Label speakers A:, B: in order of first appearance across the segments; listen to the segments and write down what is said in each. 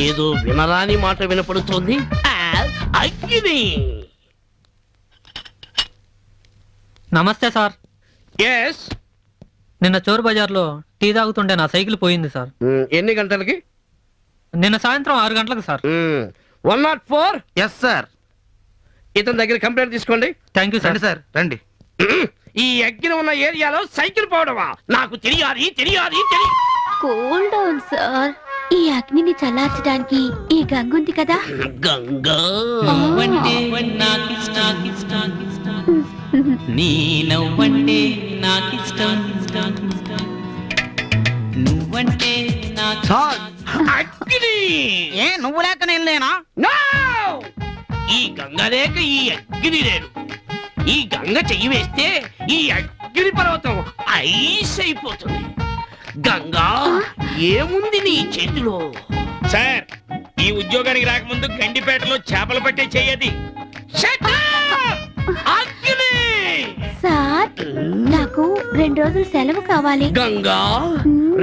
A: ఏదో వినరాని మాట వినపడుతోంది. అగ్ని.
B: నమస్తే సార్.
A: ఎస్.
B: నిన్న చోర్ బజార్లో టీ తాగుతుంటే నా సైకిల్ పోయింది సార్.
A: ఎన్ని గంటలకి?
B: నిన్న సాయంత్రం 6 గంటలకు సార్.
A: 104.
C: Yes sir.
A: ఇతని దగ్గర కంప్లైంట్ తీసుకోండి.
B: Thank you sir.
C: సార్ రండి.
A: ఈ అగ్ని ఉన్న ఏరియాలో సైకిల్ పోవడమా? నాకు తెలియాలి.
D: Cool down sir. ఈ అగ్నిని చల్లార్చడానికి ఈ గంగ ఉంది కదా.
A: గంగా
E: నీ నవ్వంటే నాకిష్టం, నువ్వంటే నాకు.
C: సార్
A: అగ్ని.
E: ఏ నువ్వు లేక నేను లేనా?
A: No! ఈ గంగ లేక ఈ అగ్ని లేడు. ఈ గంగ చెయ్యి వేస్తే ఈ అగ్ని పర్వతం ఐస్ అయిపోతుంది. గంగా ఏముంది నీ చేతిలో?
F: సార్, ఈ ఉద్యోగానికి రాకముందు గండిపేటలో చేపలు పట్టే చెయ్యది.
A: అగ్ని.
D: సార్ నాకు 2 రోజులు సెలవు కావాలి.
A: గంగా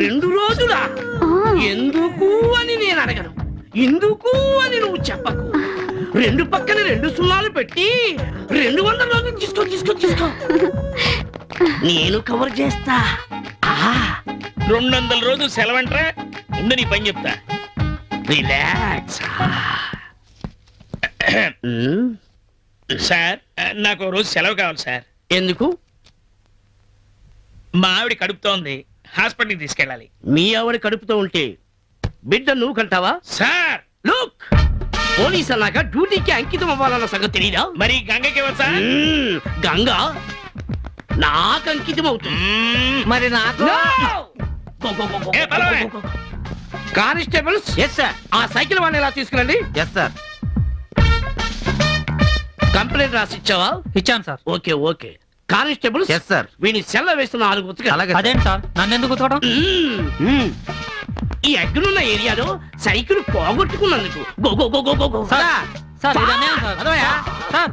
A: 2 రోజులా? ఎందుకు అని నేను అడగను, ఎందుకు అని నువ్వు చెప్పకు. 2 పక్కన 2 సున్నాలు పెట్టి 200 రోజులు తీసుకో. నేను కవర్ చేస్తా.
F: 200 రోజులు సెలవంట్రా. ముందు నీ పని చెప్తా.
A: రిలాక్స్.
F: సార్, నాకు ఓ రోజు సెలవు కావాలి సార్.
A: ఎందుకు?
F: మా ఆవిడ కడుపుతోంది, హాస్పిటల్కి తీసుకెళ్ళాలి.
A: మీ ఆవిడ కడుపుతో ఉంటే బిడ్డ నువ్వు కంటావా?
F: సార్
A: లుక్, పోలీస్ అన్నాక డ్యూటీకి అంకితం అవ్వాలన్న సంగతి తెలీదా?
F: మరి గంగకి ఇవ్వ సార్.
A: గంగా నాకు అంకితం అవుతుంది.
E: మరి నాకు
F: ఏ పలవే.
A: Constables,
C: yes sir.
A: ఆ సైకిల్ వాడిని ఎలా తీసుకురండి.
C: Yes sir.
A: కంప్లైంట్ రాసి ఇచ్చావా?
B: ఇచ్చాను sir.
A: Okay. Constables,
C: yes sir.
A: వీని సెల్ల వేస్తున్న 4 ఉతక.
C: అలాగే.
B: అదేంటి సార్, నన్ను ఎందుకు ఉతకడం?
A: ఈ అగ్నున్న ఏరియాలో సైకిల్ పోగొట్టుకున్నందుకు గో.
B: సార్ ఇది అన్యాయం sir. Sir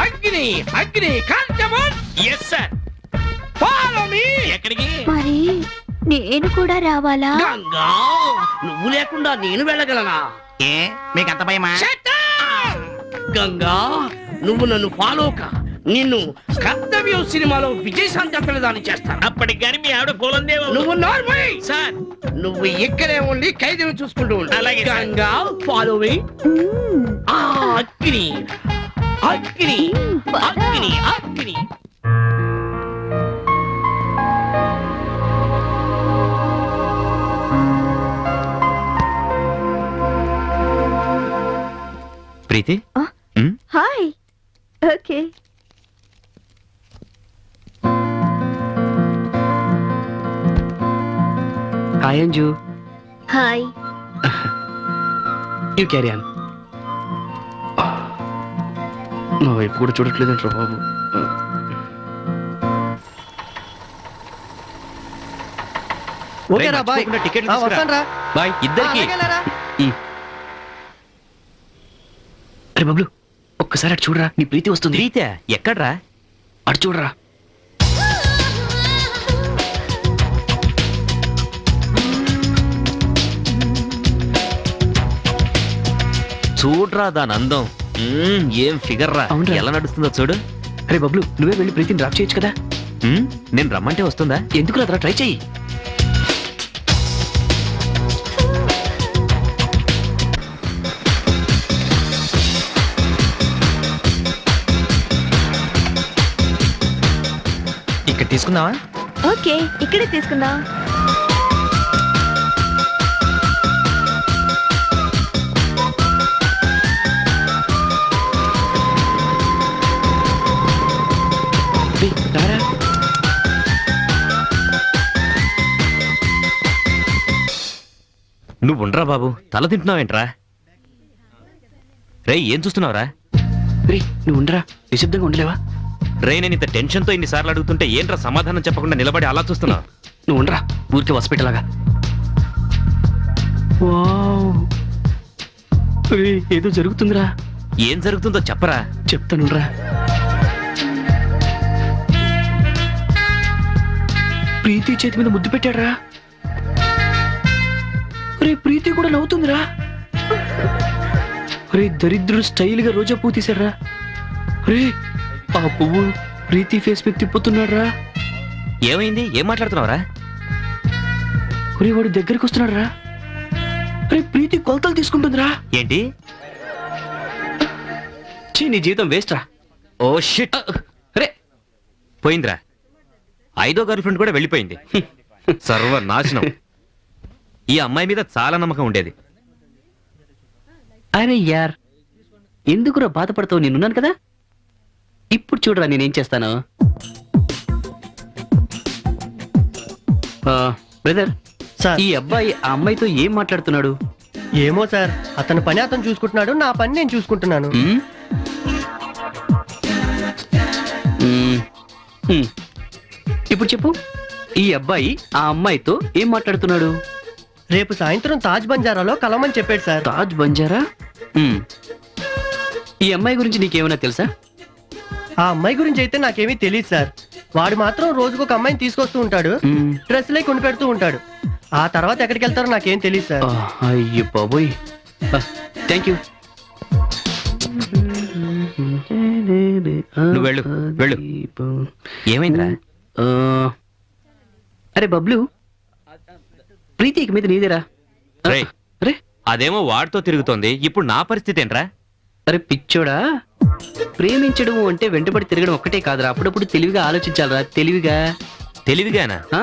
A: Agni constable.
F: Yes sir.
A: Follow me.
F: ఎక్కడికి?
D: మరి నేను కూడా రావాలా?
A: గంగా, నువ్వు లేకుండా నేను వెళ్ళగలనా?
E: ఏ మీకు అంత భయమా?
A: Shut up! గంగా, నువ్వు నన్ను ఫాలోక నిన్ను కర్తవ్యం సినిమాలో విజయశాంతి అంతదాన్ని చేస్తాను.
F: అప్పటికి కానీ మీ ఆవిడ పోలందే.
A: నువ్వు నార్మల్
F: సార్,
A: నువ్వు ఇక్కడే ఉండి ఖైదీని చూసుకుంటూ ఉండు.
F: అలాగే sir.
A: Ganga, follow me. Agni.
C: Preethi.
D: Hi. Okay.
A: Hi Anju.
D: Hi.
A: You carry on. నా వైపు కూడా చూడట్లేదంటారు బాబు.
C: ఓకేరా బాయ్. వస్తానురా.
A: బాయ్ ఇద్దరికి. అరే బబ్లు, ఒక్కసారి అటు చూడరా, నీ ప్రీతి వస్తుంది.
C: ప్రీతి ఎక్కడ్రా?
A: అటు చూడరా.
C: చూడరా దాని అందం. ఏం ఫిగర్ రా.
A: అవునురా.
C: ఎలా నడుస్తుందో చూడు.
A: అరే బబ్లు, నువ్వే వెళ్ళి ప్రీతిని డ్రాప్ చేయొచ్చు కదా.
C: నేను రమ్మంటే వస్తుందా?
A: ఎందుకు రాదురా, ట్రై చెయ్యి.
C: ఇక్కడ తీసుకుందామా?
D: ఓకే, ఇక్కడే తీసుకుందాం.
C: నువ్వు ఉండరా బాబు, తల తింటున్నావేంట్రా? రే, ఏం చూస్తున్నావురా?
A: నువ్వు ఉండరా, నిశ్శబ్దంగా ఉండలేవా?
C: రే, నేను ఇంత టెన్షన్తో ఇన్నిసార్లు అడుగుతుంటే ఏంట్రా సమాధానం చెప్పకుండా నిలబడి అలా చూస్తున్నావు?
A: నువ్వు ఉండరా, ఊరికే హాస్పిటల్ ఏదో జరుగుతుందిరా.
C: ఏం జరుగుతుందో చెప్పరా.
A: చెప్తానురా. ప్రీతి చేతి మీద ముద్దు పెట్టాడురా.
G: ప్రీతి కూడా నవ్వుతుందిరా. అరే దరిద్రుడు స్టైల్ గా రోజా పువ్వు తీసాడ్రా. అరే ఆ పువ్వు ప్రీతి ఫేస్ మీద తిప్పుతున్నాడు రా.
C: ఏమైంది? ఏం మాట్లాడుతున్నావురా?
G: ఒరే వాడు దగ్గరికి వస్తున్నాడు రా. అరే ప్రీతి కొలతలు తీసుకుంటుందిరా.
C: ఏంటి?
G: చీ నీ జీవితం వేస్ట్ రా.
C: Oh shit!
G: అరే
C: పోయిందిరా. 5వ గర్ల్ ఫ్రెండ్ కూడా వెళ్ళిపోయింది. సర్వనాశనం. ఈ అమ్మాయి మీద చాలా నమ్మకం ఉండేది.
G: అరే యార్ ఎందుకురా బాధపడతావు, నేనున్నాను కదా. ఇప్పుడు చూడరా నేనేం చేస్తాను. బ్రదర్
H: సార్
G: ఈ అబ్బాయి ఆ అమ్మాయితో ఏం మాట్లాడుతున్నాడు?
H: ఏమో సార్, అతని పని అతను చూసుకుంటున్నాడు, నా పని నేను చూసుకుంటున్నాను.
G: మ్మ్? మ్మ్. మ్మ్. ఇప్పుడు చెప్పు, ఈ అబ్బాయి ఆ అమ్మాయితో ఏం మాట్లాడుతున్నాడు?
H: రేపు సాయంత్రం తాజ్ బంజారాలో కలవమని చెప్పాడు సార్.
G: తాజ్ బంజారా? మ్మ్. ఈ అమ్మాయి గురించి నీకేమైనా తెలుసా?
H: ఆ అమ్మాయి గురించి అయితే నాకేమీ తెలియదు సార్. వాడు మాత్రం రోజుకు ఒక అమ్మాయిని తీసుకొస్తూ ఉంటాడు,
G: మ్మ్.
H: డ్రెస్లే కొని పెడుతూ ఉంటాడు. ఆ తర్వాత ఎక్కడికి వెళ్తారో నాకేం తెలియదు సార్.
G: అయ్యో బాబోయ్. Thank you.
C: నువ్వు వెళ్ళు, వెళ్ళు. ఏమైందిరా?
G: అరే బబ్లు, ప్రీతి ఇక మీద నీదేరా.
C: రేయ్,
G: అరే
C: అదేమో వాడితో తిరుగుతోంది. ఇప్పుడు నా పరిస్థితి ఏంట్రా?
G: అరే పిచ్చోడా, ప్రేమించడం అంటే వెంటబడి తిరగడం ఒక్కటే కాదురా, అప్పుడప్పుడు తెలివిగా ఆలోచించాలరా. తెలివిగా.
C: తెలివిగానా?
G: ఆ,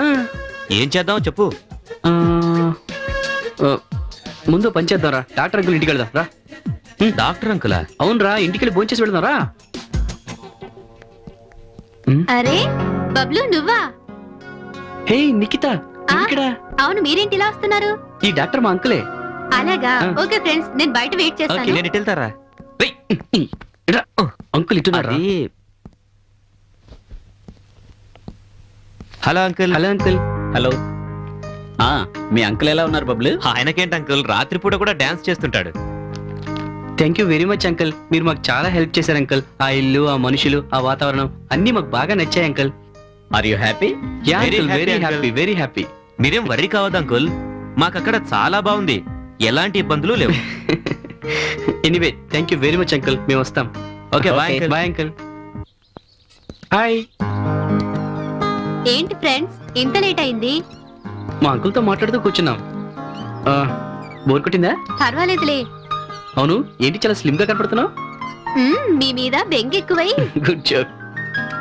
C: ఏం చేద్దాం చెప్పు.
G: ఆ, ఆ, ముందు పని చేద్దాంరా. డాక్టర్ అంకుల్ ఇంటికి వెళ్దాం రా.
C: డాక్టర్ అంకులా?
G: అవునరా, ఇంటికి వెళ్ళి భోంచేసి వెళ్దాం రా.
D: అరే బబ్లు నువ్వా?
G: హే నిఖిత, ఇక్కడ.
D: అవును, మీరేంటి ఇలా వస్తున్నారు?
G: ఈ డాక్టర్ మా అంకులే.
D: అలాగా?
G: ఆ.
D: ఓకే ఫ్రెండ్స్, నేను బయట వెయిట్ చేస్తాను.
C: నేను ఇటు వెళ్తారా?
G: అంకుల్ ఇట్టున్నారా?
C: అది hello uncle.
G: Hello uncle.
C: Hello.
G: మీ అంకుల్ ఎలా ఉన్నారు బబ్లు?
C: ఆయనకేంటి అంకుల్, రాత్రిపూట కూడా డాన్స్ చేస్తుంటాడు.
G: Thank you very much uncle, మీరు మాకు చాలా హెల్ప్ చేశారు అంకుల్. ఆ ఇల్లు, ఆ మనుషులు, ఆ వాతావరణం అన్ని మాకు బాగా నచ్చాయి uncle.
C: Are you happy?
G: Yeah
C: Very
G: uncle,
C: happy,
G: very
C: uncle.
G: Happy, very happy.
C: మీరేం వర్రీ కావద్దు అంకుల్, మాకక్కడ చాలా బాగుంది, ఎలాంటి ఇబ్బందులు లేవు.
G: Anyway thank you very much uncle, మేము వస్తాం.
C: Okay bye uncle.
G: Bye uncle. Hi.
D: ఏంటి ఫ్రెండ్స్ ఇంత లేట్ అయింది?
G: మా అంకుల్ తో మాట్లాడుతూ కూర్చున్నాం. బోర్ కొట్టిందా?
D: పర్వాలేదులే.
G: అవును, ఏంటి చాలా స్లిమ్ గా కనపడుతున్నావు?
D: మీ మీద బెంగ ఎక్కువై.
G: Good joke.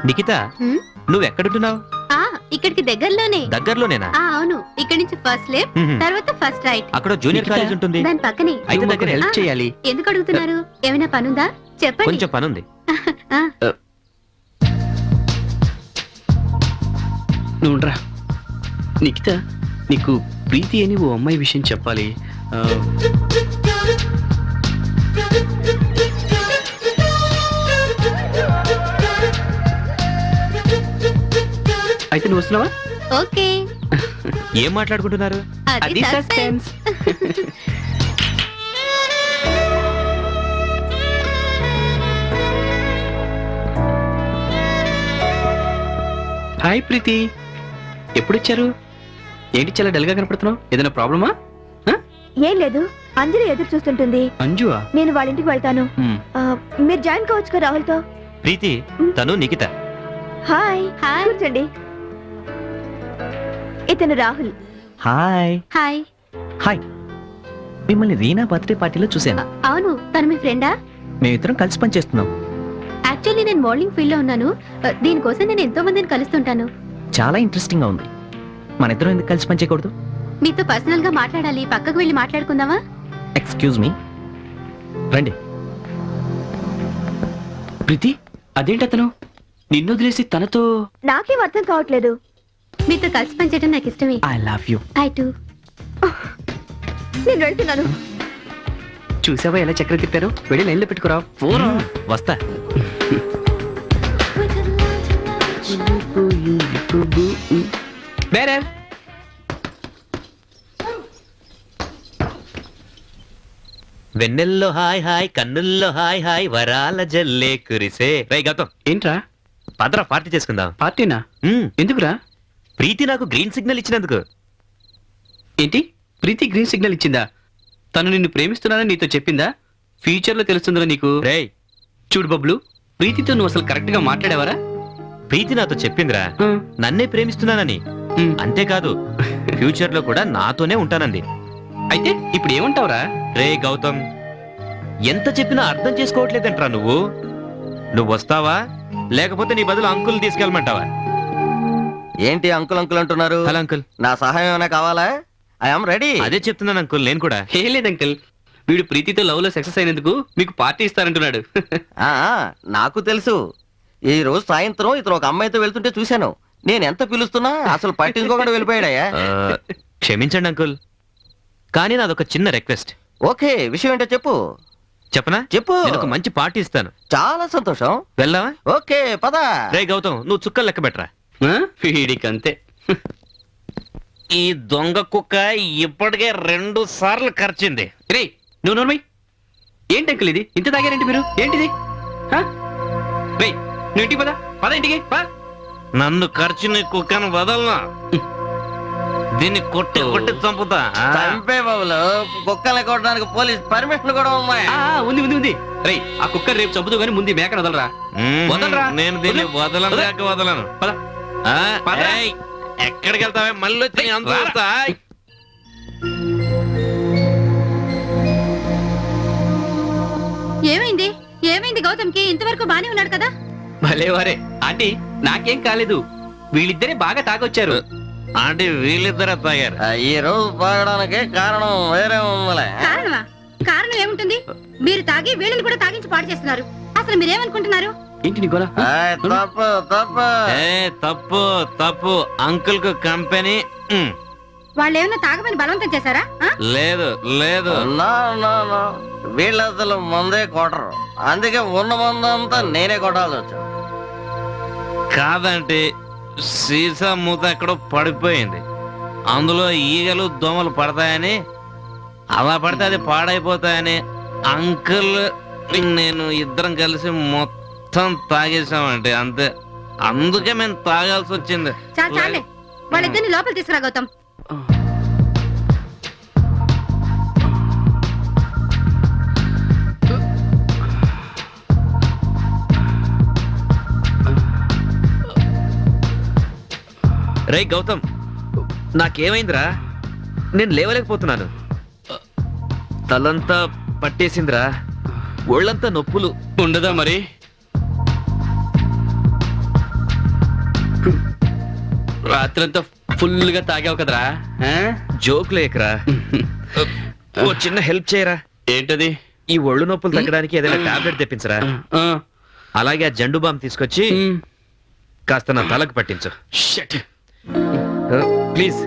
C: నిఖిత,
D: మ్మ్?
C: నువ్వు ఎక్కడుంటున్నావు?
D: ఆ ఇక్కడికి దగ్గరలోనే.
C: దగ్గరలోనేనా?
D: అవును, ఇక్కడ నుంచి ఫస్ట్ లెఫ్ట్,
C: మ్మ్.
D: తర్వాత ఫస్ట్ రైట్.
C: అక్కడ జూనియర్
G: నిఖిత.
C: కాలేజ్ ఉంటుంది.
D: దాని పక్కనే.
C: అయితే
G: నువ్వు మాకు
C: దగ్గరే.
G: హెల్ప్ చేయాలి.
D: ఎందుకు అడుగుతున్నారు? ఏమైనా పనుందా? చెప్పండి.
C: కొంచెం పనుంది.
D: ఆ,
G: నువ్వు ఉండరా. నిఖిత, నీకు ప్రీతి అని ఓ అమ్మాయి విషయం చెప్పాలి. అయితే నువ్వు వస్తున్నావా?
D: ఓకే.
C: ఏం మాట్లాడుకుంటున్నారు?
D: అది సస్పెన్స్.
G: హాయ్ ప్రీతి, ఎప్పుడు వచ్చారు? ఏంటి చాలా డల్ గా కనపడుతున్నావు? ఏదైనా ప్రాబ్లమా?
I: ఏం లేదు, అంజలి ఎదురు చూస్తుంటుంది.
G: అంజువా?
I: నేను వాళ్ళ ఇంటికి వెళ్తాను. మీరు జాయిన్ కావచ్చు కదా రాహుల్ తో.
C: ప్రీతి, తను నిఖిత.
I: హాయ్.
D: హాయ్.
I: కూర్చోండి. ఇతను రాహుల్.
E: హాయ్.
D: హాయ్.
E: హాయ్. మిమ్మల్ని రీనా బర్త్డే పార్టీలో చూశాను.
D: అవును, తను మీ ఫ్రెండా?
E: మేమిద్దరం కలిసి పనిచేస్తున్నాం.
D: యాక్చువల్లీ నేను మోడలింగ్ ఫీల్డ్ లో ఉన్నాను. దీనికోసం నేను ఎంతో మందిని కలుస్తుంటాను.
E: చాలా ఇంట్రెస్టింగ్ గా ఉంది. మన ఇద్దరం ఎందుకు కలిసి పనిచేయకూడదు?
D: మీతో పర్సనల్ గా మాట్లాడాలి, పక్కకు వెళ్ళి మాట్లాడుకుందామా?
E: ఎక్స్క్యూజ్ మీ, రండి.
G: ప్రీతి, అదేంటి అతను నిన్ను వదిలేసి తనతో?
I: నాకేం అర్థం కావట్లేదు.
D: మీతో కలిసి పనిచేయడం నాకు ఇష్టమే.
E: I love you.
D: I to.
I: నేను వెళ్తున్నాను.
G: చూసావా ఎలా చక్ర తిప్పారు? వెళ్ళి లైన్లో పెట్టుకురా. పోరా.
C: వస్తా.
G: బేరర్.
C: వెన్నెల్లో హాయ్ హాయ్, కన్నుల్లో హాయ్ హాయ్, వరాల జల్లే కురిసే. రై గౌతమ్,
G: ఏంట్రా
C: పదరా పార్టీ చేసుకుందాం.
G: పార్టీనా?
C: మ్మ్.
G: ఎందుకురా?
C: ప్రీతి నాకు గ్రీన్ సిగ్నల్ ఇచ్చినందుకు.
G: ఏంటి, ప్రీతి గ్రీన్ సిగ్నల్ ఇచ్చిందా? తను నిన్ను ప్రేమిస్తున్నానని నీతో చెప్పిందా? ఫ్యూచర్ లో తెలుస్తుందా నీకు?
C: రేయ్,
G: చూడు బబ్లు, ప్రీతితో నువ్వు అసలు కరెక్ట్ గా మాట్లాడేవారా?
C: ప్రీతి నాతో చెప్పిందిరా నన్నే ప్రేమిస్తున్నానని. అంతేకాదు ఫ్యూచర్ లో కూడా నాతోనే ఉంటానంది.
G: అయితే ఇప్పుడు ఏమంటావురా?
C: రే గౌతమ్, ఎంత చెప్పినా అర్థం చేసుకోవట్లేదంట్రా నువ్వు. నువ్వు వస్తావా లేకపోతే నీ బదులు అంకుల్ తీసుకెళ్ళమంటావా?
E: ఏంటి అంకుల్ అంకుల్ అంటున్నారు?
C: Hello uncle.
E: నా సహాయం ఏమైనా కావాలా? I'm ready.
C: అదే చెప్తున్నాను అంకుల్ నేను కూడా.
G: ఏం లేదు అంకుల్, వీడు ప్రీతితో లవ్ లో సక్సెస్ అయినందుకు మీకు పార్టీ ఇస్తారంటున్నాడు.
E: నాకు తెలుసు. ఈ రోజు సాయంత్రం ఇతను ఒక అమ్మాయితో వెళ్తుంటే చూశాను. నేను ఎంత పిలుస్తున్నా అసలు పట్టించుకోకుండా వెళ్ళిపోయాడయ్యా.
C: క్షమించండి అంకుల్, కానీ నాదొక చిన్న రిక్వెస్ట్.
E: ఓకే, విషయం ఏంటో చెప్పు.
C: చెప్పనా?
E: చెప్పు.
C: నేను ఒక మంచి పార్టీ ఇస్తాను.
E: చాలా సంతోషం.
C: వెళ్దామా?
E: ఓకే పద.
C: రే గౌతమ్, నువ్వు చుక్కలు లెక్క పెట్టరా.
G: వీడికంతే.
F: ఈ దొంగ కుక్క ఇప్పటికే 2 సార్లు ఖర్చింది.
G: రే నువ్వు నోర్మై. ఏంటి అంకుల్ ఇది? ఇంత తాగారేంటి మీరు? ఏంటిది? రే నువ్వు ఇంటికి పద. పద ఇంటికి పద.
F: నన్ను ఖర్చుని కుక్కను వదలనా? దీన్ని కొట్టి కొట్టి చంపుతా.
E: చంపే బాబులు, కుక్కల్ని కొట్టడానికి పోలీస్ పర్మిషన్ కూడా ఉన్నాయి.
G: ఉంది ఉంది ఉంది. రే ఆ కుక్క రేపు చంపుతూ గానీ ముందు మేకను వదలరా. వదలరా.
F: నేను దీన్ని వదలను
G: వదలు.
F: కాక వదలను.
G: పద. పద.
F: ఏయ్, ఎక్కడికి వెళ్తావే? మళ్ళీ వచ్చి నీ అంత చూస్తా.
D: ఏమైంది? ఏమైంది గౌతమ్కి? ఇంతవరకు బానే ఉన్నాడు కదా?
G: భలేవారే ఆంటీ, నాకేం కాలేదు. వీళ్ళిద్దరే బాగా తాగొచ్చారు.
F: అంటే వీళ్ళిద్దరే తాగారు.
E: ఈ రోజు తాగడానికి కారణం వేరే ఉందిలే.
D: కారణమా? కారణం ఏముంటుంది? మీరు తాగి వీళ్ళని కూడా తాగించి పాడు చేస్తున్నారు. అసలు మీరేమనుకుంటున్నారు?
G: ఏంటి నీ గోల?
E: తప్పు తప్పు.
F: తప్పు తప్పు. అంకుల్ కు కంపెనీ.
D: వాళ్ళు ఏమైనా తాగమని బలవంతం చేశారా?
F: లేదు లేదు.
E: నా, నా, నా. వీళ్ళు అసలు మందే కొట్టరు, అందుకే ఉన్న మందంతా నేనే కొట్టాల్సి వచ్చాను.
F: కాదంటే సీసా మూత ఎక్కడో పడిపోయింది. అందులో ఈగలు దోమలు పడతాయని, అలా పడితే అది పాడైపోతాయని అంకుల్ నేను ఇద్దరం కలిసి మొత్తం తాగేసామంటే అంతే. అందుకే మేము తాగాల్సి వచ్చింది.
D: చాలే, వాళ్ళిద్దరిని లోపల తీసుకురా గౌతమ్.
C: రే గౌతమ్, నాకేమైందిరా? నేను లేవలేకపోతున్నాను. తలంతా పట్టేసిందిరా, ఒళ్ళంతా నొప్పులు.
G: ఉండదా మరి? రాత్రంతా ఫుల్ గా తాగావు కదరా.
C: జోక్ లేకరా. ఓ చిన్న హెల్ప్ చేయరా.
G: ఏంటది?
C: ఈ ఒళ్ళు నొప్పులు తగ్గడానికి ఏదైనా టాబ్లెట్ తెప్పించరా. అలాగే ఆ జండు బామ్ తీసుకొచ్చి కాస్త నా తలకు పట్టించు
G: షట్.
C: ప్లీజ్.